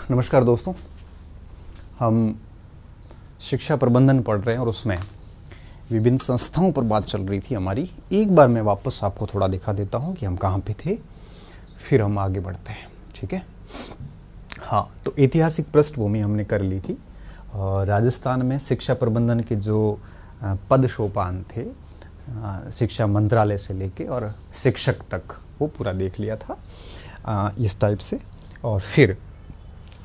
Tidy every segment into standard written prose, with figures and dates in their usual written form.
नमस्कार दोस्तों, हम शिक्षा प्रबंधन पढ़ रहे हैं और उसमें विभिन्न संस्थाओं पर बात चल रही थी हमारी। एक बार मैं वापस आपको थोड़ा दिखा देता हूं कि हम कहाँ पे थे, फिर हम आगे बढ़ते हैं। ठीक है। हाँ, तो ऐतिहासिक पृष्ठभूमि हमने कर ली थी और राजस्थान में शिक्षा प्रबंधन के जो पद सोपान थे, शिक्षा मंत्रालय से लेके और शिक्षक तक, वो पूरा देख लिया था इस टाइप से। और फिर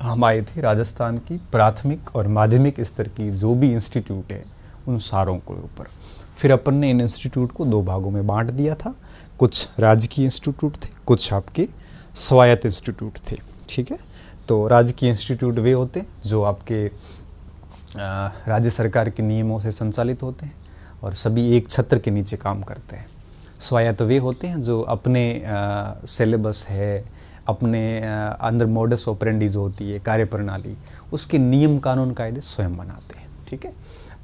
हम आए थे राजस्थान की प्राथमिक और माध्यमिक स्तर की जो भी इंस्टीट्यूट है उन सारों के ऊपर। फिर अपन ने इन इंस्टीट्यूट को दो भागों में बांट दिया था। कुछ राजकीय इंस्टीट्यूट थे, कुछ आपके स्वायत्त इंस्टीट्यूट थे। ठीक है। तो राजकीय इंस्टीट्यूट वे होते जो आपके राज्य सरकार के नियमों से संचालित होते हैं और सभी एक छत्र के नीचे काम करते हैं। स्वायत्त वे होते हैं जो अपने सिलेबस है, अपने अंदर मोडस ऑपरेंडी जो होती है, कार्यप्रणाली, उसके नियम कानून कायदे स्वयं बनाते हैं। ठीक है।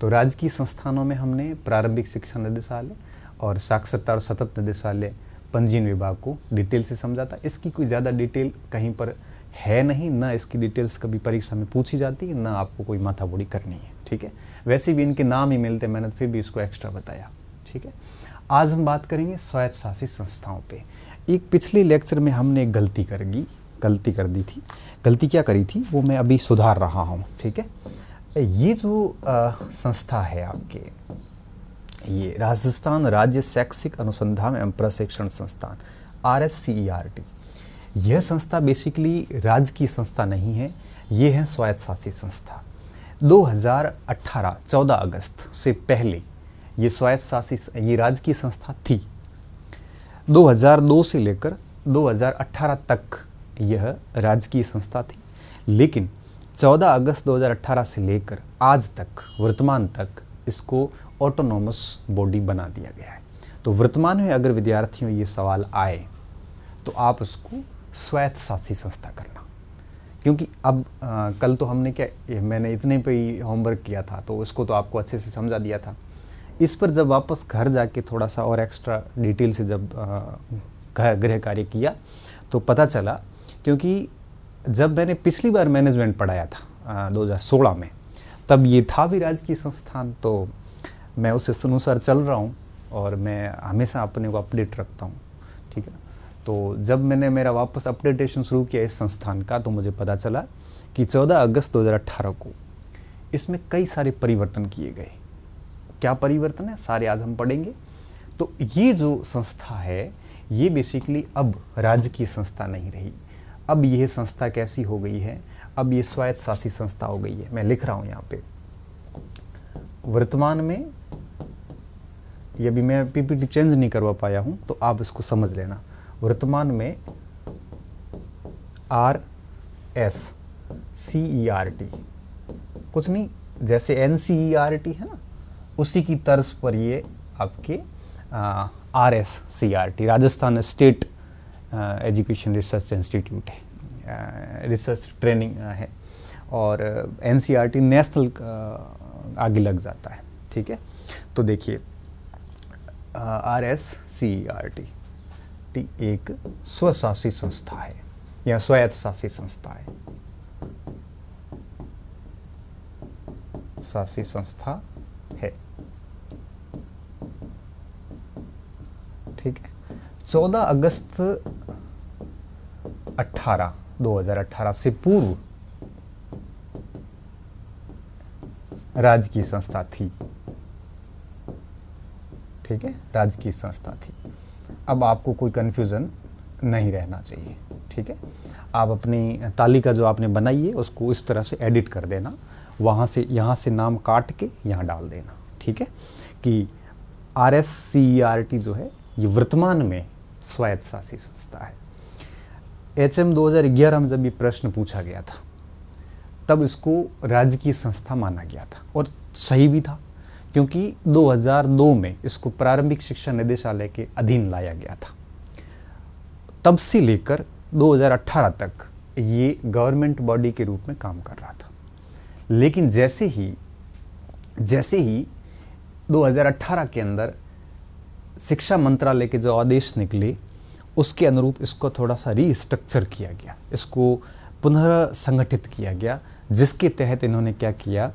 तो राजकीय संस्थानों में हमने प्रारंभिक शिक्षा निदेशालय और साक्षरता और सतत निदेशालय पंजीयन विभाग को डिटेल से समझा था। इसकी कोई ज़्यादा डिटेल कहीं पर है नहीं, ना इसकी डिटेल्स कभी परीक्षा में पूछी जाती है, ना आपको कोई माथाबोड़ी करनी है। ठीक है। वैसे भी इनके नाम ही मिलते, मैंने फिर भी इसको एक्स्ट्रा बताया। ठीक है। आज हम बात करेंगे स्वायत्त शासित संस्थाओं पे। एक पिछले लेक्चर में हमने एक गलती कर दी थी। गलती क्या करी थी वो मैं अभी सुधार रहा हूँ। ठीक है। ये जो संस्था है आपके, ये राजस्थान राज्य शैक्षिक अनुसंधान एवं प्रशिक्षण संस्थान RSCERT, यह संस्था बेसिकली राज्य की संस्था नहीं है, ये है स्वायत्त शासित संस्था। 2018 14 अगस्त से पहले ये स्वायत्त शासित ये राज्य की संस्था थी। 2002 से लेकर 2018 तक यह राजकीय संस्था थी, लेकिन 14 अगस्त 2018 से लेकर आज तक, वर्तमान तक, इसको ऑटोनॉमस बॉडी बना दिया गया है। तो वर्तमान में अगर विद्यार्थियों ये सवाल आए तो आप इसको स्वायत्त शासित संस्था करना, क्योंकि अब कल तो हमने मैंने इतने पे ही होमवर्क किया था, तो इसको तो आपको अच्छे से समझा दिया था। इस पर जब वापस घर जाके थोड़ा सा और एक्स्ट्रा डिटेल से जब गृह कार्य किया तो पता चला, क्योंकि जब मैंने पिछली बार मैनेजमेंट पढ़ाया था 2016 में, तब ये था भी राजकीय संस्थान, तो मैं उस अनुसार चल रहा हूँ और मैं हमेशा अपने को अपडेट रखता हूँ। ठीक है। तो जब मैंने मेरा वापस अपडेटेशन शुरू किया इस संस्थान का, तो मुझे पता चला कि 14 अगस्त 2018 को इसमें कई सारे परिवर्तन किए गए। क्या परिवर्तन है सारे आज हम पढ़ेंगे। तो ये जो संस्था है ये बेसिकली अब राज्य की संस्था नहीं रही। अब यह संस्था कैसी हो गई है, अब ये स्वायत्त शासित संस्था हो गई है। मैं लिख रहा हूँ यहाँ पे वर्तमान में, ये भी मैं PPT चेंज नहीं करवा पाया हूँ तो आप इसको समझ लेना। वर्तमान में RSCERT, कुछ नहीं, जैसे NCERT है ना, उसी की तर्ज पर ये आपके RSCERT, Rajasthan state education research institute है, रिसर्च ट्रेनिंग है, और NCERT नेशनल आगे लग जाता है। ठीक है। तो देखिए RSCERT एक स्वशासित संस्था है या स्वायत्त शासित संस्था है, शासित संस्था है। ठीक है। 14 अगस्त 2018 से पूर्व राज्य की संस्था थी। ठीक है, राज्य की संस्था थी। अब आपको कोई कंफ्यूजन नहीं रहना चाहिए। ठीक है। आप अपनी तालिका जो आपने बनाई है उसको इस तरह से एडिट कर देना, वहाँ से यहाँ से नाम काट के यहाँ डाल देना। ठीक है, कि RSCERT जो है ये वर्तमान में स्वायत्त शासित संस्था है। HM 2011 में जब ये प्रश्न पूछा गया था तब इसको राज्य की संस्था माना गया था, और सही भी था, क्योंकि 2002 में इसको प्रारंभिक शिक्षा निदेशालय के अधीन लाया गया था। तब से लेकर 2018 तक ये गवर्नमेंट बॉडी के रूप में काम कर रहा था। लेकिन जैसे ही 2018 के अंदर शिक्षा मंत्रालय के जो आदेश निकले उसके अनुरूप इसको थोड़ा सा रीस्ट्रक्चर किया गया, इसको पुनः संगठित किया गया, जिसके तहत इन्होंने क्या किया,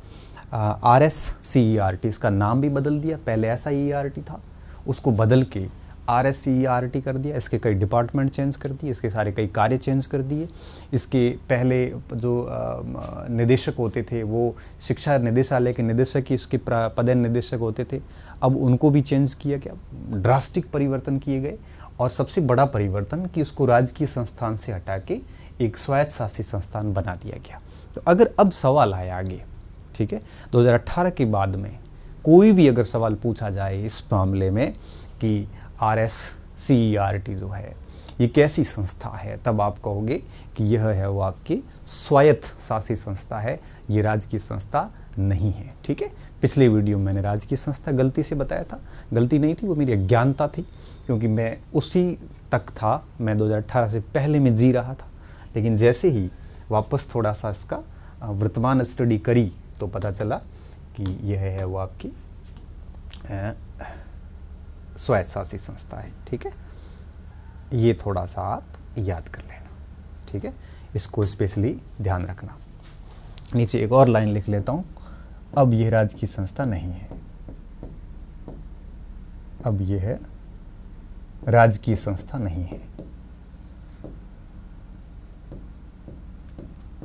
RSCERT, इसका नाम भी बदल दिया। पहले SIERT था, उसको बदल के RSCERT कर दिया। इसके कई डिपार्टमेंट चेंज कर दिए, इसके सारे कई कार्य चेंज कर दिए। इसके पहले जो निदेशक होते थे वो शिक्षा निदेशालय के निदेशक ही इसके पदेन निदेशक होते थे, अब उनको भी चेंज किया गया। ड्रास्टिक परिवर्तन किए गए। और सबसे बड़ा परिवर्तन कि उसको राजकीय संस्थान से हटा के एक स्वायत्त शासी संस्थान बना दिया गया। तो अगर अब सवाल आया आगे, ठीक है, 2018 के बाद में कोई भी अगर सवाल पूछा जाए इस मामले में कि RSCERT जो है ये कैसी संस्था है, तब आप कहोगे कि यह है वो आपकी स्वायत्त शासी संस्था है, ये राजकीय संस्था नहीं है। ठीक है, पिछले वीडियो में मैंने राजकीय संस्था गलती से बताया था, गलती नहीं थी, वो मेरी अज्ञानता थी, क्योंकि मैं उसी तक था, मैं 2018 से पहले में जी रहा था। लेकिन जैसे ही वापस थोड़ा सा इसका वर्तमान स्टडी करी तो पता चला कि यह है वो आपकी स्वायत्त शासी संस्था है। ठीक है, ये थोड़ा सा आप याद कर लेना। ठीक है, इसको स्पेशली ध्यान रखना। नीचे एक और लाइन लिख लेता हूँ, अब यह राजकीय संस्था नहीं है, अब यह है राजकीय संस्था नहीं है।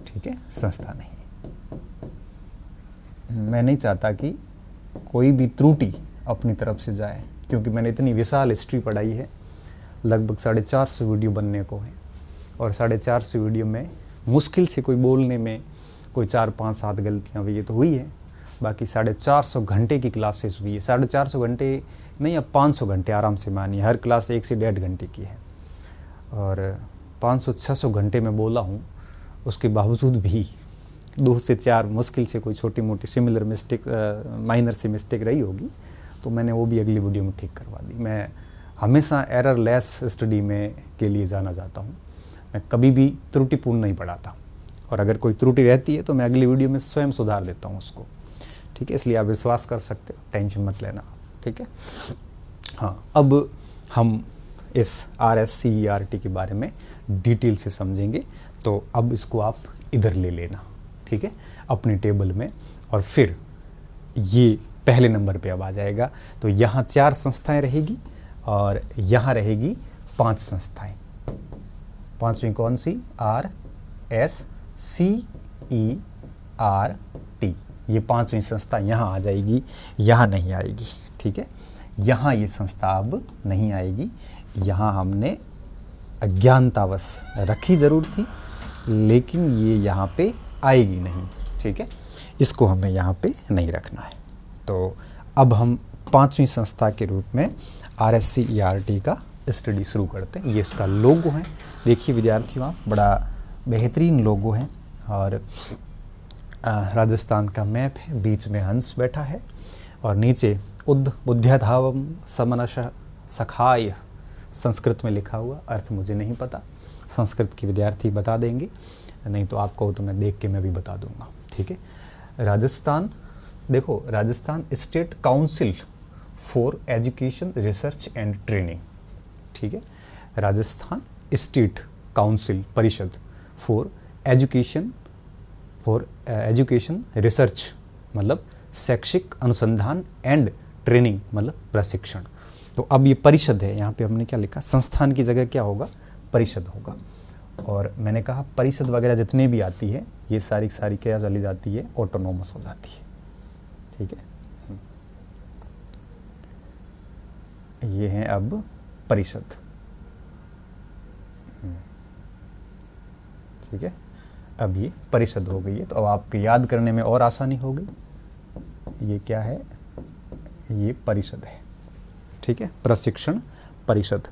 ठीक है, संस्था नहीं है। मैं नहीं चाहता कि कोई भी त्रुटि अपनी तरफ से जाए, क्योंकि मैंने इतनी विशाल हिस्ट्री पढ़ाई है, लगभग 450 वीडियो बनने को है, और 450 वीडियो में मुश्किल से कोई बोलने में कोई 4, 5, 7 गलतियाँ हुई तो हुई है, बाकी 450 घंटे की क्लासेस हुई है। 450 घंटे नहीं, अब 500 घंटे आराम से मानिए, हर क्लास 1 से 1.5 घंटे की है, और 500-600 घंटे में बोला हूँ, उसके बावजूद भी 2 से 4 मुश्किल से कोई छोटी मोटी सिमिलर मिस्टेक, माइनर सी मिस्टेक रही होगी, तो मैंने वो भी अगली वीडियो में ठीक करवा दी। मैं हमेशा एरर लेस स्टडी में के लिए जाना चाहता हूँ, मैं कभी भी त्रुटिपूर्ण नहीं पढ़ाता, और अगर कोई त्रुटि रहती है तो मैं अगली वीडियो में स्वयं सुधार देता हूँ उसको। ठीक है, इसलिए आप विश्वास कर सकते हो, टेंशन मत लेना। ठीक है, हाँ, अब हम इस RSCERT के बारे में डिटेल से समझेंगे, तो अब इसको आप इधर ले लेना। ठीक है, अपने टेबल में, और फिर ये पहले नंबर पे अब आ जाएगा। तो यहाँ 4 संस्थाएं रहेगी और यहाँ रहेगी 5 संस्थाएं। 5वीं कौन सी? RSCERT, ये 5वीं संस्था यहाँ आ जाएगी, यहाँ नहीं आएगी। ठीक है, यहाँ ये संस्था अब नहीं आएगी, यहाँ हमने अज्ञानतावश रखी जरूर थी, लेकिन ये यहाँ पे आएगी नहीं। ठीक है, इसको हमें यहाँ पे नहीं रखना है। तो अब हम 5वीं संस्था के रूप में RSCERT का स्टडी शुरू करते हैं। ये इसका लोगो है, देखिए विद्यार्थियों आप, बड़ा बेहतरीन लोगो है, और राजस्थान का मैप है, बीच में हंस बैठा है, और नीचे बुद्ध्याधावम समनश सखाय संस्कृत में लिखा हुआ, अर्थ मुझे नहीं पता, संस्कृत के विद्यार्थी बता देंगे, नहीं तो आप कहो तो मैं देख के मैं भी बता दूंगा। ठीक है, राजस्थान, देखो Rajasthan state council for education research and training. ठीक है, राजस्थान स्टेट काउंसिल परिषद फॉर एजुकेशन रिसर्च मतलब शैक्षिक अनुसंधान एंड ट्रेनिंग मतलब प्रशिक्षण। तो अब ये परिषद है, यहाँ पे हमने क्या लिखा, संस्थान की जगह क्या होगा, परिषद होगा। और मैंने कहा परिषद वगैरह जितने भी आती है ये सारी क्या चली जाती है, ऑटोनोमस हो जाती है। ठीक है, ये है अब परिषद। ठीक है, अब ये परिषद हो गई है, तो अब आपको याद करने में और आसानी हो गई। ये क्या है, ये परिषद है। ठीक है, प्रशिक्षण परिषद।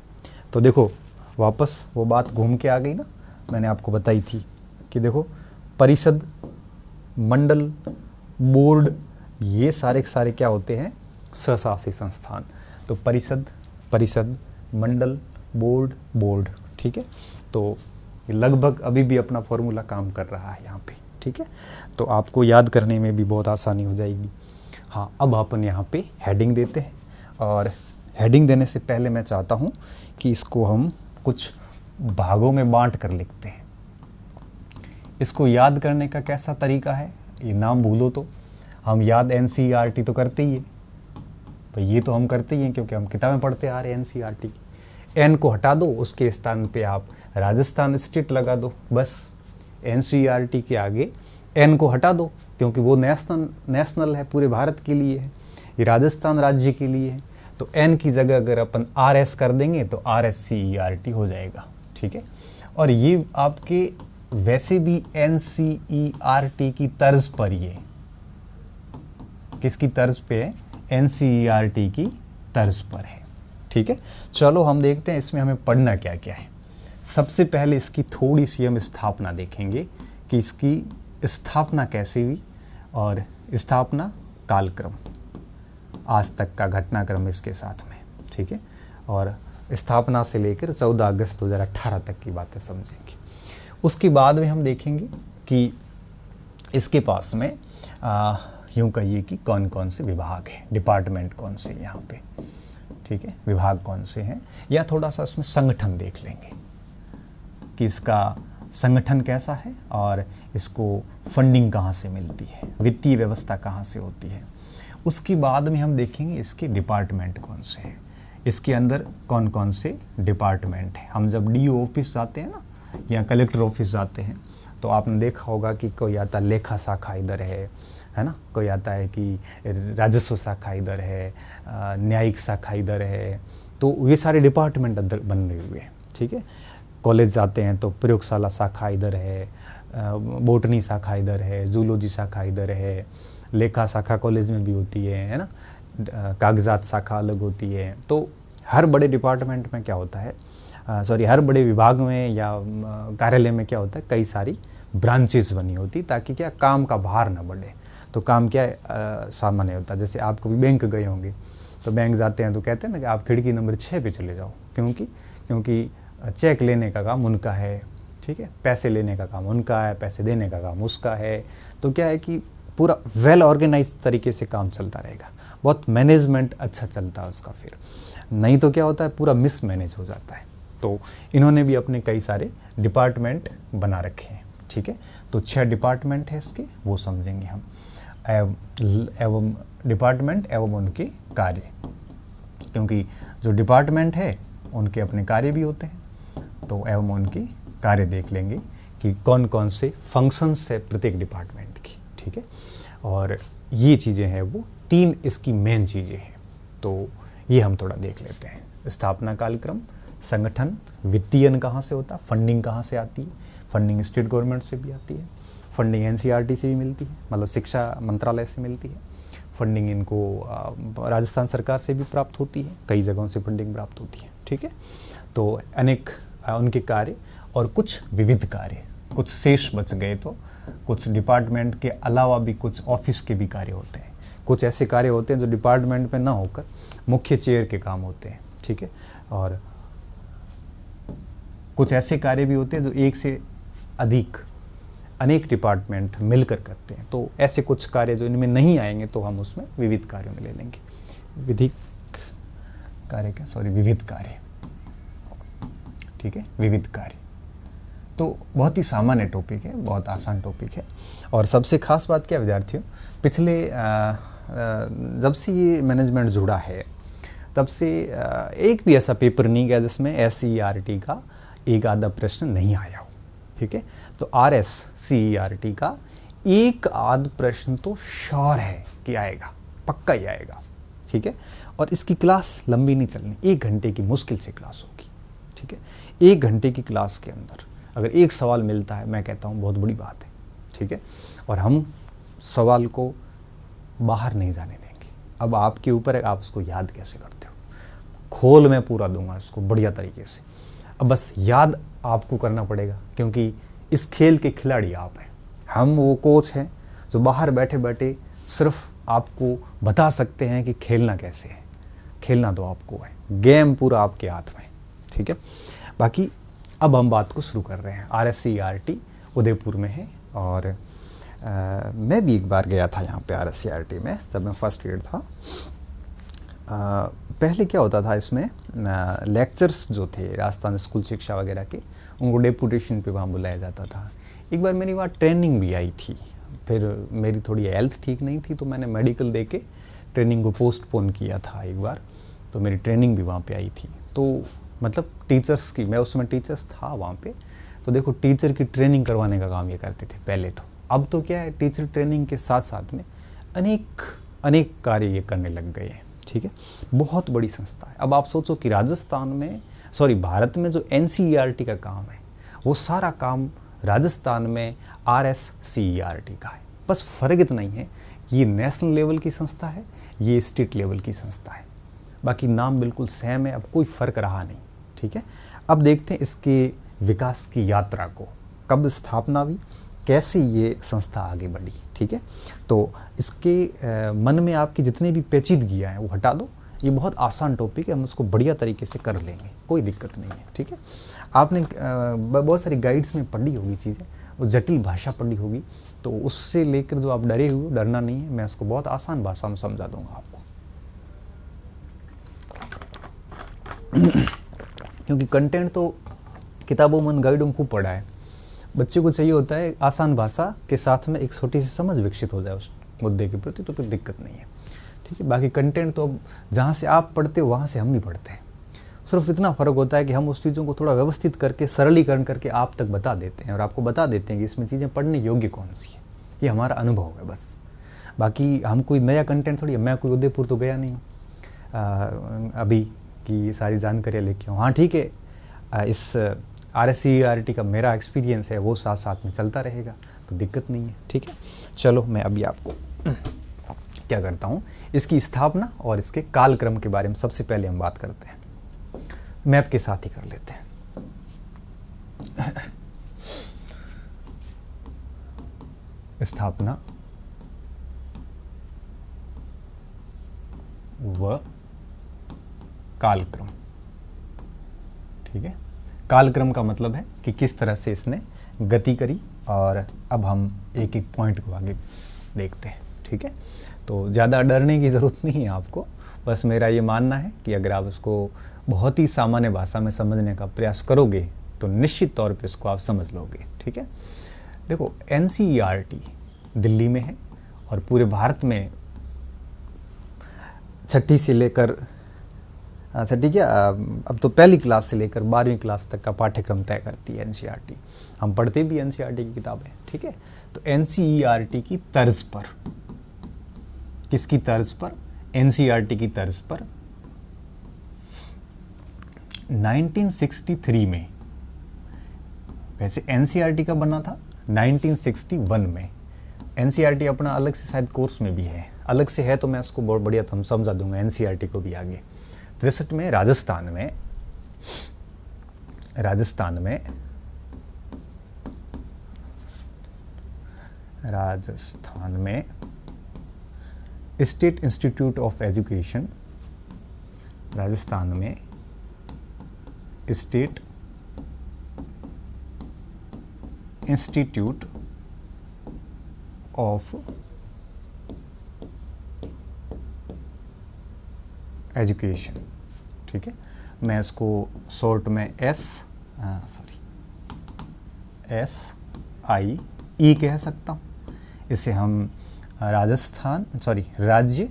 तो देखो वापस वो बात घूम के आ गई ना, मैंने आपको बताई थी कि देखो परिषद, मंडल, बोर्ड, ये सारे क्या होते हैं, स्वशासी संस्थान। तो परिषद, मंडल, बोर्ड। ठीक है, तो लगभग अभी भी अपना फॉर्मूला काम कर रहा है यहाँ पे। ठीक है, तो आपको याद करने में भी बहुत आसानी हो जाएगी। हाँ, अब अपन यहाँ पे हेडिंग देते हैं, और हेडिंग देने से पहले मैं चाहता हूँ कि इसको हम कुछ भागों में बांट कर लिखते हैं। इसको याद करने का कैसा तरीका है, ये नाम भूलो तो हम याद NCERT तो करते ही है, तो ये तो हम करते ही हैं क्योंकि हम किताबें पढ़ते आ रहे हैं NCERT की। एन को हटा दो, उसके स्थान पे आप राजस्थान स्टेट लगा दो, बस। NCERT के आगे एन को हटा दो क्योंकि वो नेशनल है, पूरे भारत के लिए है, ये राजस्थान राज्य के लिए है। तो एन की जगह अगर अपन RS कर देंगे तो RSCERT हो जाएगा, ठीक है। और ये आपके वैसे भी NCERT की तर्ज पर, ये किसकी तर्ज पे है, NCERT की तर्ज पर है, ठीक है। चलो हम देखते हैं इसमें हमें पढ़ना क्या क्या है। सबसे पहले इसकी थोड़ी सी हम स्थापना देखेंगे कि इसकी स्थापना कैसे हुई और स्थापना कालक्रम, आज तक का घटनाक्रम इसके साथ में, ठीक है। और स्थापना से लेकर 14 अगस्त 2018 तक की बातें समझेंगे। उसके बाद में हम देखेंगे कि इसके पास में यूँ कहिए कि कौन कौन से विभाग हैं, डिपार्टमेंट कौन से यहाँ पे, ठीक है, विभाग कौन से हैं, या थोड़ा सा इसमें संगठन देख लेंगे कि इसका संगठन कैसा है और इसको फंडिंग कहाँ से मिलती है, वित्तीय व्यवस्था कहाँ से होती है। उसके बाद में हम देखेंगे इसके डिपार्टमेंट कौन से हैं, इसके अंदर कौन कौन से डिपार्टमेंट हैं। हम जब DO ऑफिस जाते हैं ना या कलेक्टर ऑफिस जाते हैं तो आपने देखा होगा कि कोई आता लेखा शाखा इधर है ना, कोई आता है कि राजस्व शाखा इधर है, न्यायिक शाखा इधर है, तो ये सारे डिपार्टमेंट अंदर बन रहे हुए हैं, ठीक है। कॉलेज जाते हैं तो प्रयोगशाला शाखा इधर है, बोटनी शाखा इधर है, जूलॉजी शाखा इधर है, लेखा शाखा कॉलेज में भी होती है ना, कागजात शाखा अलग होती है। तो हर बड़े डिपार्टमेंट में क्या होता है, हर बड़े विभाग में या कार्यालय में क्या होता है, कई सारी ब्रांचेस बनी होती ताकि क्या काम का भार ना बढ़े। तो काम क्या सामान्य होता है, जैसे आप कभी बैंक गए होंगे तो बैंक जाते हैं तो कहते हैं ना कि आप खिड़की नंबर 6 पे चले जाओ, क्योंकि चेक लेने का काम उनका है, ठीक है, पैसे लेने का काम उनका है, पैसे देने का काम उसका है। तो क्या है कि पूरा वेल ऑर्गेनाइज तरीके से काम चलता रहेगा, बहुत मैनेजमेंट अच्छा चलता है उसका। फिर नहीं तो क्या होता है, पूरा मिसमैनेज हो जाता है। तो इन्होंने भी अपने कई सारे डिपार्टमेंट बना रखे हैं, ठीक है। तो 6 डिपार्टमेंट है इसके, वो समझेंगे हम, एवं डिपार्टमेंट एवं उनके कार्य, क्योंकि जो डिपार्टमेंट है उनके अपने कार्य भी होते हैं, तो एवं उनके कार्य देख लेंगे कि कौन कौन से फंक्शंस है प्रत्येक डिपार्टमेंट की, ठीक है। और ये चीज़ें हैं, वो 3 इसकी मेन चीज़ें हैं, तो ये हम थोड़ा देख लेते हैं। स्थापना कालक्रम, संगठन, वित्तीयन कहाँ से होता, फंडिंग कहाँ से आती है, फंडिंग स्टेट गवर्नमेंट से भी आती है, फंडिंग NCERT से भी मिलती है, मतलब शिक्षा मंत्रालय से मिलती है, फंडिंग इनको राजस्थान सरकार से भी प्राप्त होती है, कई जगहों से फंडिंग प्राप्त होती है, ठीक है। तो अनेक उनके कार्य और कुछ विविध कार्य, कुछ शेष बच गए तो कुछ डिपार्टमेंट के अलावा भी कुछ ऑफिस के भी कार्य होते हैं, कुछ ऐसे कार्य होते हैं जो डिपार्टमेंट में ना होकर मुख्य चेयर के काम होते हैं, ठीक है। और कुछ ऐसे कार्य भी होते हैं जो एक से अधिक अनेक डिपार्टमेंट मिलकर करते हैं। तो ऐसे कुछ कार्य जो इनमें नहीं आएंगे तो हम उसमें विविध कार्यों में ले लेंगे। विविध कार्य, ठीक है, विविध कार्य। तो बहुत ही सामान्य टॉपिक है, बहुत आसान टॉपिक है। और सबसे खास बात क्या विद्यार्थियों, पिछले जब से ये मैनेजमेंट जुड़ा है तब से एक भी ऐसा पेपर नहीं गया जिसमें SCERT का एक आधा प्रश्न नहीं आया हो, ठीक है। तो RSCERT का एक आध प्रश्न तो श्योर है कि आएगा, पक्का ही आएगा, ठीक है। और इसकी क्लास लंबी नहीं चलनी, 1 घंटे की मुश्किल से क्लास होगी, ठीक है। 1 घंटे की क्लास के अंदर अगर एक सवाल मिलता है, मैं कहता हूँ बहुत बड़ी बात है, ठीक है। और हम सवाल को बाहर नहीं जाने देंगे। अब आपके ऊपर है, आप उसको याद कैसे करते हो। खोल मैं पूरा दूंगा इसको बढ़िया तरीके से, अब बस याद आपको करना पड़ेगा, क्योंकि इस खेल के खिलाड़ी आप हैं। हम वो कोच हैं जो बाहर बैठे बैठे सिर्फ आपको बता सकते हैं कि खेलना कैसे है। खेलना तो आपको है, गेम पूरा आपके हाथ में, ठीक है। बाकी अब हम बात को शुरू कर रहे हैं। RSCERT उदयपुर में है, और मैं भी एक बार गया था यहाँ पे RSCERT में, जब मैं फर्स्ट ईयर था। पहले क्या होता था, इसमें लेक्चर्स जो थे राजस्थान स्कूल शिक्षा वगैरह के, उनको डेपुटेशन पे वहाँ बुलाया जाता था। एक बार मेरी वहाँ ट्रेनिंग भी आई थी, फिर मेरी थोड़ी हेल्थ ठीक नहीं थी तो मैंने मेडिकल दे के ट्रेनिंग को पोस्टपोन किया था एक बार, तो मेरी ट्रेनिंग भी वहाँ पे आई थी। तो मतलब टीचर्स की, मैं उस समय टीचर्स था वहाँ पे, तो देखो टीचर की ट्रेनिंग करवाने का काम ये करते थे पहले तो। अब तो क्या है, टीचर ट्रेनिंग के साथ साथ में अनेक कार्य ये करने लग गए हैं, ठीक है। बहुत बड़ी संस्था है। अब आप सोचो कि राजस्थान में, सॉरी भारत में जो NCERT का काम है वो सारा काम राजस्थान में RSCERT का है। बस फ़र्क इतना ही है कि ये नेशनल लेवल की संस्था है, ये स्टेट लेवल की संस्था है, बाकी नाम बिल्कुल सेम है, अब कोई फ़र्क रहा नहीं, ठीक है। अब देखते हैं इसके विकास की यात्रा को, कब स्थापना हुई, कैसे ये संस्था आगे बढ़ी, ठीक है। तो इसके मन में आपकी जितनी भी पेचीदगियाँ हैं वो हटा दो, ये बहुत आसान टॉपिक है, हम उसको बढ़िया तरीके से कर लेंगे, कोई दिक्कत नहीं है, ठीक है। आपने बहुत सारी गाइड्स में पढ़ी होगी चीज़ें, वो जटिल भाषा पढ़ी होगी, तो उससे लेकर जो आप डरे हुए, डरना नहीं है, मैं उसको बहुत आसान भाषा में समझा दूंगा आपको। क्योंकि कंटेंट तो किताबों में, गाइडों में खूब पढ़ा है, बच्चे को चाहिए होता है आसान भाषा के साथ में एक छोटी सी समझ विकसित हो जाए उस मुद्दे के प्रति, तो फिर दिक्कत नहीं है, ठीक है। बाकी कंटेंट तो अब जहाँ से आप पढ़ते हो वहाँ से हम भी पढ़ते हैं, सिर्फ इतना फ़र्क होता है कि हम उस चीज़ों को थोड़ा व्यवस्थित करके, सरलीकरण करके आप तक बता देते हैं और आपको बता देते हैं कि इसमें चीज़ें पढ़ने योग्य कौन सी है। ये हमारा अनुभव है बस। बाकी हम कोई नया कंटेंट थोड़ी, मैं कोई उदयपुर तो गया नहीं हूँ अभी कि सारी जानकारियाँ लेके हूँ। हाँ ठीक है, इस RSCERT का मेरा एक्सपीरियंस है वो साथ साथ में चलता रहेगा, तो दिक्कत नहीं है, ठीक है। चलो मैं अभी आपको क्या करता हूँ, इसकी स्थापना और इसके कालक्रम के बारे में सबसे पहले हम बात करते हैं, मैप के साथ ही कर लेते हैं। स्थापना व कालक्रम, ठीक है। कालक्रम का मतलब है कि किस तरह से इसने गति करी, और अब हम एक एक पॉइंट को आगे देखते हैं, ठीक है। तो ज़्यादा डरने की ज़रूरत नहीं है आपको, बस मेरा ये मानना है कि अगर आप इसको बहुत ही सामान्य भाषा में समझने का प्रयास करोगे तो निश्चित तौर पे इसको आप समझ लोगे, ठीक है। देखो NCERT दिल्ली में है और पूरे भारत में छठी से लेकर, अच्छा ठीक है, अब तो पहली क्लास से लेकर 12वीं क्लास तक का पाठ्यक्रम तय करती है NCERT। हम पढ़ते भी NCERT की किताबें, ठीक है। तो NCERT की तर्ज पर, किसकी तर्ज पर, NCERT की तर्ज पर 1963 में, वैसे NCERT का बना था 1961 में। NCERT अपना अलग से शायद कोर्स में भी है, अलग से है तो मैं उसको बहुत बढ़िया हम समझा दूंगा NCERT को भी आगे। 63 में राजस्थान में state institute of education, Rajasthan में स्टेट इंस्टीट्यूट ऑफ एजुकेशन, ठीक है। मैं इसको शॉर्ट में SIE कह सकता हूँ। इसे हम राज्य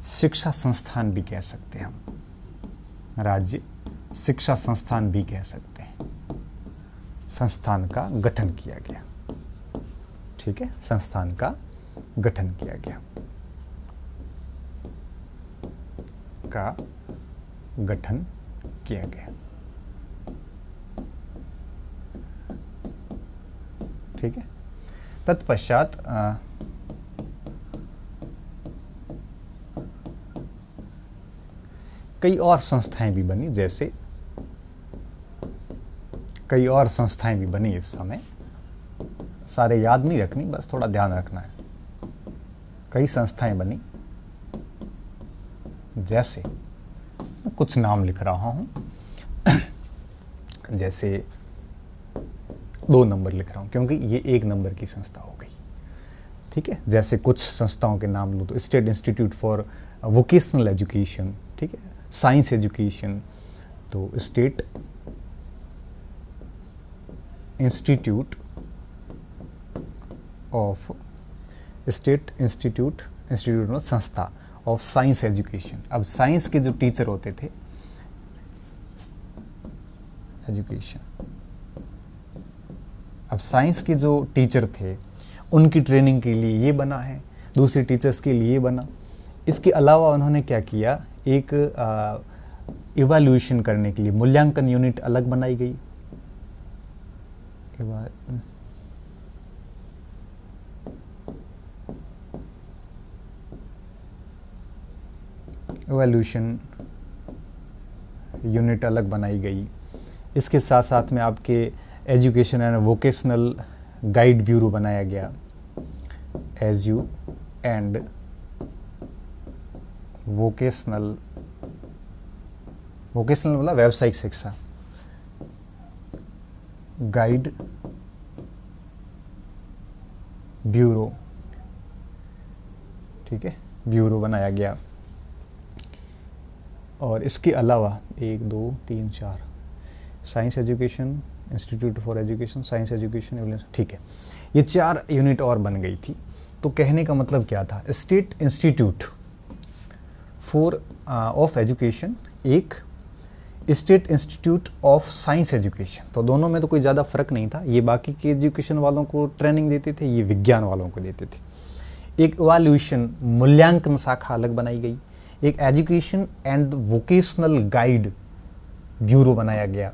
शिक्षा संस्थान भी कह सकते हैं, हम राज्य शिक्षा संस्थान भी कह सकते हैं। संस्थान का गठन किया गया, ठीक है, संस्थान का गठन किया गया, का गठन किया गया, ठीक है। तत्पश्चात कई और संस्थाएं भी बनी, जैसे कई और संस्थाएं भी बनी इस समय, सारे याद नहीं रखनी, बस थोड़ा ध्यान रखना है। कई संस्थाएं बनी, जैसे कुछ नाम लिख रहा हूं, जैसे 2 नंबर लिख रहा हूं क्योंकि ये 1 नंबर की संस्था हो गई, ठीक है। जैसे कुछ संस्थाओं के नाम लो तो state institute for vocational education, ठीक है, साइंस एजुकेशन, तो state institute of state institute संस्था ऑफ साइंस एजुकेशन। अब साइंस के जो टीचर होते थे, एजुकेशन, अब साइंस के जो टीचर थे उनकी ट्रेनिंग के लिए ये बना है, दूसरे टीचर्स के लिए बना। इसके अलावा उन्होंने क्या किया, एक इवैल्यूएशन करने के लिए मूल्यांकन यूनिट अलग बनाई गई। इवैल्यूएशन यूनिट अलग बनाई गई। इसके साथ साथ में आपके education and vocational guide bureau बनाया गया, एजू एंड वोकेशनल मतलब व्यावसायिक शिक्षा गाइड ब्यूरो, ठीक है, ब्यूरो बनाया गया। और इसके अलावा 1 2 3 4 science education, institute for education, science education, ठीक है, ये 4 यूनिट और बन गई थी। तो कहने का मतलब क्या था, state institute for of education, एक state institute of science education. तो दोनों में तो कोई ज़्यादा फर्क नहीं था, ये बाकी के एजुकेशन वालों को ट्रेनिंग देते थे, ये विज्ञान वालों को देते थे। एक इवैल्यूएशन मूल्यांकन शाखा अलग बनाई गई, एक education and vocational guide bureau बनाया गया,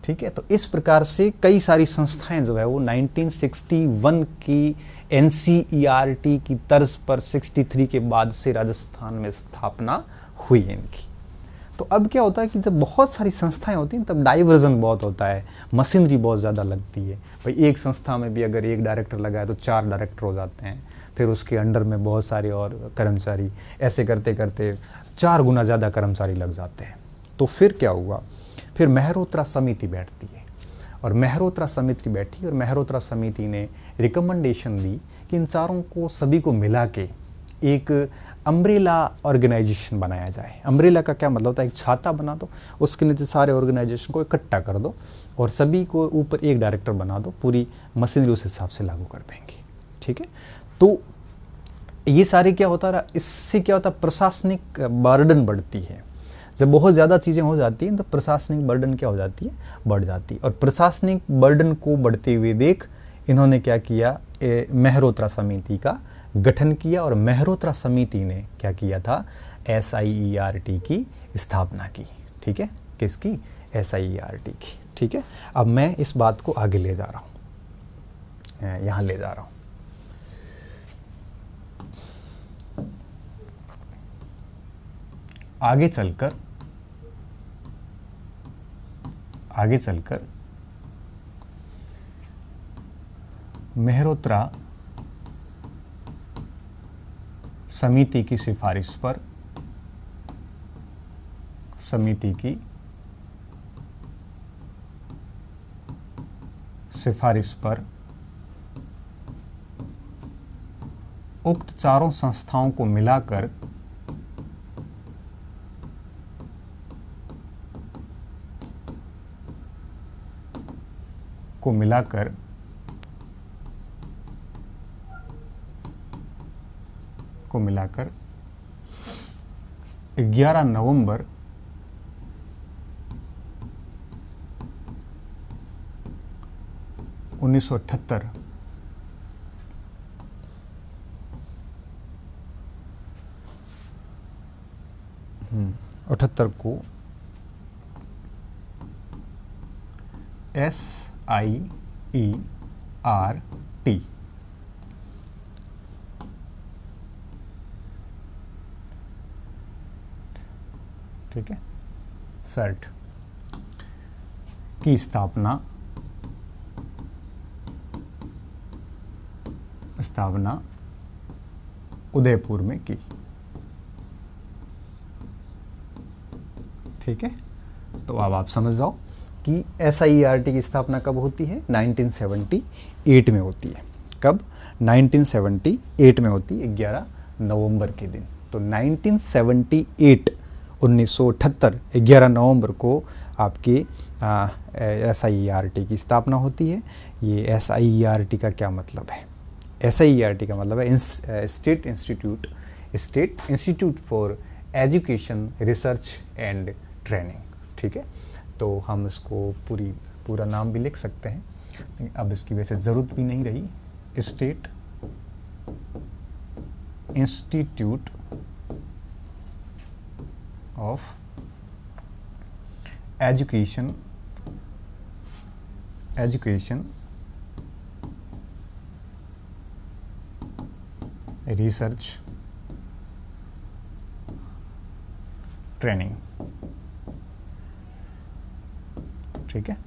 ठीक है। तो इस प्रकार से कई सारी संस्थाएं जो है वो 1961 की NCERT की तर्ज पर 63 के बाद से राजस्थान में स्थापना हुई इनकी। तो अब क्या होता है कि जब बहुत सारी संस्थाएं होती हैं तब डाइवर्जन बहुत होता है, मशीनरी बहुत ज़्यादा लगती है। भाई एक संस्था में भी अगर एक डायरेक्टर लगा है तो 4 डायरेक्टर हो जाते हैं, फिर उसके अंडर में बहुत सारे और कर्मचारी, ऐसे करते करते 4 गुना ज़्यादा कर्मचारी लग जाते हैं। तो फिर क्या हुआ, फिर मेहरोत्रा समिति बैठती है, और मेहरोत्रा समिति बैठी और मेहरोत्रा समिति ने रिकमेंडेशन दी कि इन चारों को सभी को मिला के एक अम्ब्रेला ऑर्गेनाइजेशन बनाया जाए। अम्ब्रेला का क्या मतलब होता है, एक छाता बना दो, उसके नीचे सारे ऑर्गेनाइजेशन को इकट्ठा कर दो और सभी को ऊपर एक डायरेक्टर बना दो, पूरी मशीनरी उस हिसाब से लागू कर देंगे, ठीक है। तो ये सारे क्या होता रहा, इससे क्या होता, प्रशासनिक बर्डन बढ़ती है। जब बहुत ज़्यादा चीज़ें हो जाती हैं तो प्रशासनिक बर्डन क्या हो जाती है, बढ़ जाती है। और प्रशासनिक बर्डन को बढ़ते हुए देख इन्होंने क्या किया, मेहरोत्रा समिति का गठन किया, और मेहरोत्रा समिति ने क्या किया था, SIERT की स्थापना की, ठीक है। किसकी, SIERT की, ठीक है। अब मैं इस बात को आगे ले जा रहा हूँ, यहाँ ले जा रहा हूँ। आगे चलकर मेहरोत्रा समिति की सिफारिश पर उक्त चारों संस्थाओं को मिलाकर मिलाकर 11 नवंबर 1978 78 को SIERT, ठीक है, सर्ट की स्थापना उदयपुर में की, ठीक है। तो अब आप समझ जाओ कि SIERT की स्थापना कब होती है, 1978 में होती है। कब, 1978 में होती है, 11 नवंबर के दिन। तो 1978 1978 11 नवंबर को आपके SIERT की स्थापना होती है। ये SIERT का क्या मतलब है, SIERT का मतलब है state institute for education research and training. ठीक है, तो हम इसको पूरा नाम भी लिख सकते हैं, अब इसकी वैसे ज़रूरत भी नहीं रही। State institute of education research training. ठीक है,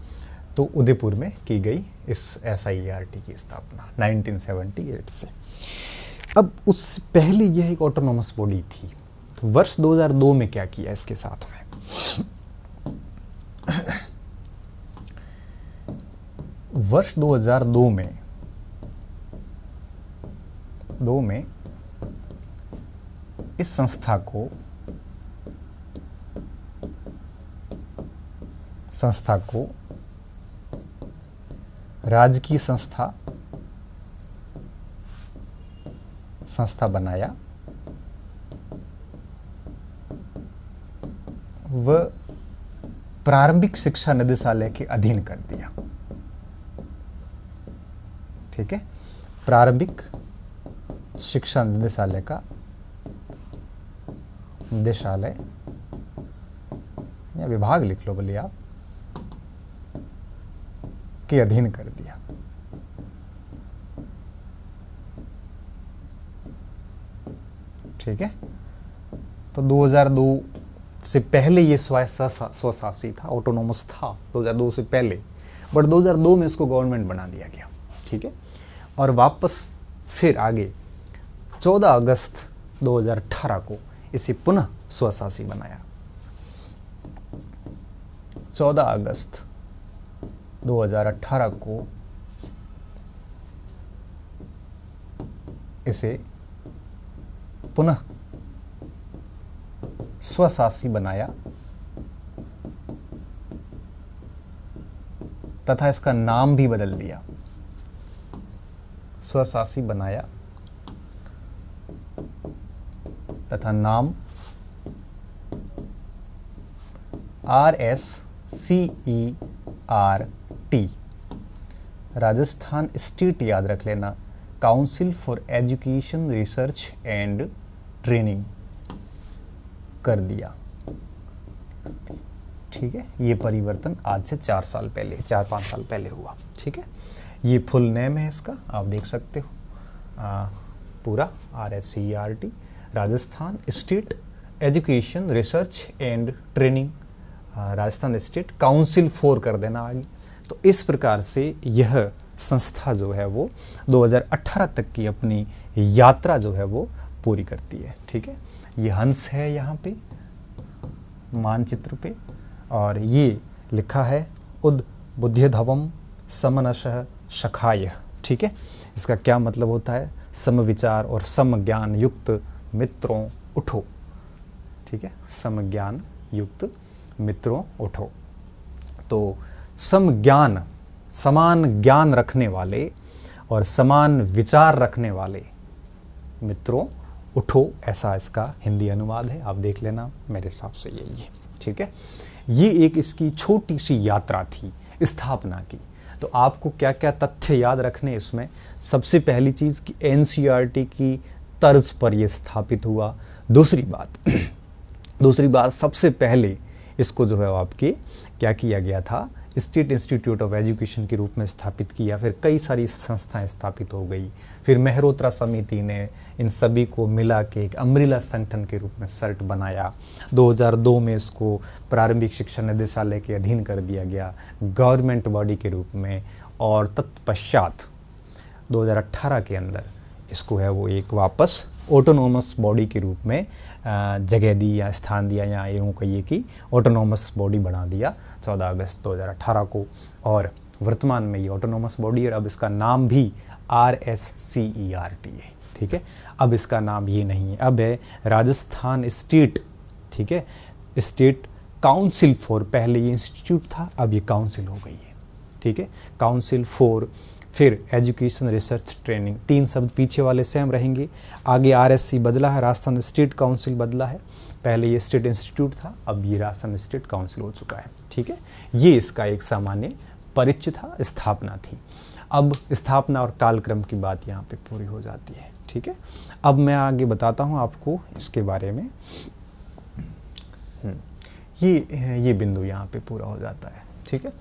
तो उदयपुर में की गई इस SIERT की स्थापना 1978 से। अब उससे पहले यह एक ऑटोनॉमस बॉडी थी। तो वर्ष 2002 में क्या किया इसके साथ में, वर्ष 2002 में इस संस्था को राजकीय संस्था बनाया व प्रारंभिक शिक्षा निदेशालय के अधीन कर दिया। ठीक है, प्रारंभिक शिक्षा निदेशालय या विभाग लिख लो बोलिए आप, के अधीन कर दिया। ठीक है, तो 2002 से पहले ये स्वशासी था, ऑटोनोमस था 2002 से पहले, बट 2002 में इसको गवर्नमेंट बना दिया गया। ठीक है, और वापस फिर आगे 14 अगस्त 2018 को इसे पुनः स्वशासी बनाया। 14 अगस्त 2018 को इसे पुनः स्वशासी बनाया तथा इसका नाम भी बदल दिया। स्वशासी बनाया तथा नाम RSCERT, राजस्थान स्टेट याद रख लेना, council for education research and training कर दिया। ठीक है, ये परिवर्तन आज से 4-5 साल पहले हुआ। ठीक है, ये फुल नेम है इसका, आप देख सकते हो पूरा RSCERT, Rajasthan state education research and training, Rajasthan state council for कर देना आगे। तो इस प्रकार से यह संस्था जो है वो 2018 तक की अपनी यात्रा जो है वो पूरी करती है। ठीक है, ये हंस है यहाँ पे मानचित्र पे, और ये लिखा है उद्बुद्ध्यध्वम समनशः शखाय। ठीक है, इसका क्या मतलब होता है, समविचार और समज्ञान युक्त मित्रों उठो। ठीक है, समज्ञान युक्त मित्रों उठो। तो समज्ञान, समान ज्ञान रखने वाले और समान विचार रखने वाले मित्रों उठो, ऐसा इसका हिंदी अनुवाद है, आप देख लेना, मेरे हिसाब से यही है। ठीक है, ये एक इसकी छोटी सी यात्रा थी स्थापना की। तो आपको क्या क्या तथ्य याद रखने इसमें, सबसे पहली चीज़ कि NCERT की तर्ज पर यह स्थापित हुआ। दूसरी बात सबसे पहले इसको जो है आपके क्या किया गया था, स्टेट इंस्टीट्यूट ऑफ एजुकेशन के रूप में स्थापित किया। फिर कई सारी संस्थाएं स्थापित हो गई। फिर मेहरोत्रा समिति ने इन सभी को मिला के एक अम्ब्रेला संगठन के रूप में सर्ट बनाया। 2002 में इसको प्रारंभिक शिक्षा निदेशालय के अधीन कर दिया गया गवर्नमेंट बॉडी के रूप में, और तत्पश्चात 2018 के अंदर इसको है वो एक वापस ऑटोनोमस बॉडी के रूप में जगह दी या स्थान दिया, या यूँ कहिए कि ऑटोनोमस बॉडी बना दिया 14 अगस्त 2018 को। और वर्तमान में ये ऑटोनोमस बॉडी है, अब इसका नाम भी RSCERT है। ठीक है, अब इसका नाम ये नहीं है, अब है राजस्थान स्टेट, ठीक है, स्टेट काउंसिल फॉर, पहले ये इंस्टीट्यूट था, अब ये काउंसिल हो गई है। ठीक है, काउंसिल फॉर फिर एजुकेशन, रिसर्च, ट्रेनिंग, 3 शब्द पीछे वाले सेम रहेंगे। आगे आरएससी बदला है, राजस्थान स्टेट काउंसिल बदला है। पहले ये स्टेट इंस्टीट्यूट था, अब ये राजस्थान स्टेट काउंसिल हो चुका है। ठीक है, ये इसका एक सामान्य परिचय था, स्थापना थी। अब स्थापना और कालक्रम की बात यहाँ पे पूरी हो जाती है। ठीक है, अब मैं आगे बताता हूँ आपको इसके बारे में। ये बिंदु यहाँ पे पूरा हो जाता है। ठीक है,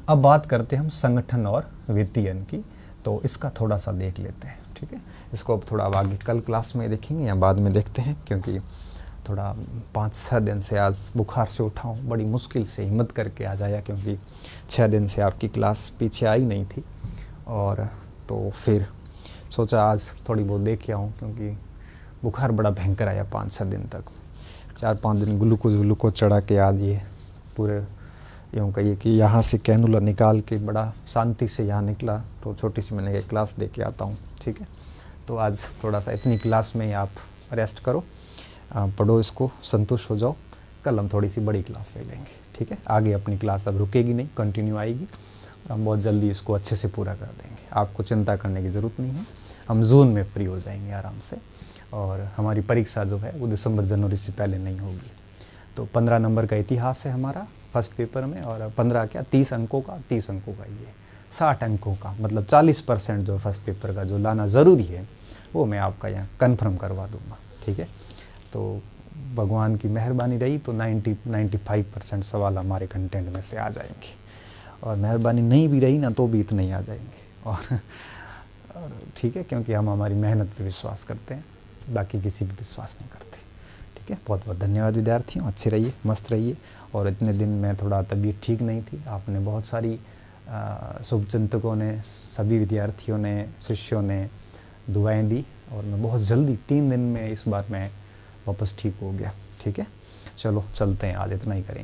अब बात करते हैं हम संगठन और वित्तीयन की, तो इसका थोड़ा सा देख लेते हैं। ठीक है, इसको अब थोड़ा अब आगे कल क्लास में देखेंगे या बाद में देखते हैं, क्योंकि थोड़ा 5-6 दिन से आज बुखार से उठा हूँ, बड़ी मुश्किल से हिम्मत करके आ जाया, क्योंकि 6 दिन से आपकी क्लास पीछे आई नहीं थी। और तो फिर सोचा आज थोड़ी बहुत देख के आऊँ, क्योंकि बुखार बड़ा भयंकर आया 5-6 दिन तक। 4-5 दिन ग्लूकोज चढ़ा के आज ये पूरे यूँ कहिए कि यहाँ से कैनुला निकाल के बड़ा शांति से यहाँ निकला, तो छोटी सी मैंने एक क्लास दे के आता हूँ। ठीक है, तो आज थोड़ा सा इतनी क्लास में ही आप रेस्ट करो, पढ़ो इसको, संतुष्ट हो जाओ। कल हम थोड़ी सी बड़ी क्लास ले लेंगे। ठीक है, आगे अपनी क्लास अब रुकेगी नहीं, कंटिन्यू आएगी। हम बहुत जल्दी इसको अच्छे से पूरा कर देंगे, आपको चिंता करने की ज़रूरत नहीं है। हम जून में फ्री हो जाएंगे आराम से, और हमारी परीक्षा जो है वो दिसंबर जनवरी से पहले नहीं होगी। तो 15 नंबर का इतिहास है हमारा फर्स्ट पेपर में, और 15 क्या 30 अंकों का, 30 अंकों का ये 60 अंकों का, मतलब 40% जो फर्स्ट पेपर का जो लाना ज़रूरी है वो मैं आपका यहाँ कन्फर्म करवा दूँगा। ठीक है, तो भगवान की मेहरबानी रही तो 90-95% सवाल हमारे कंटेंट में से आ जाएंगे, और मेहरबानी नहीं भी रही ना तो भी इतने ही आ जाएंगे। और ठीक है, क्योंकि हम हमारी मेहनत पे विश्वास करते हैं, बाकी किसी भी विश्वास नहीं करते। ठीक है, बहुत बहुत धन्यवाद विद्यार्थियों, अच्छे रहिए, मस्त रहिए। और इतने दिन में थोड़ा तबीयत ठीक नहीं थी, आपने बहुत सारी शुभचिंतकों ने, सभी विद्यार्थियों ने, शिष्यों ने दुआएं दी, और मैं बहुत जल्दी 3 दिन में इस बार मैं वापस ठीक हो गया। ठीक है, चलो चलते हैं, आज इतना ही करेंगे।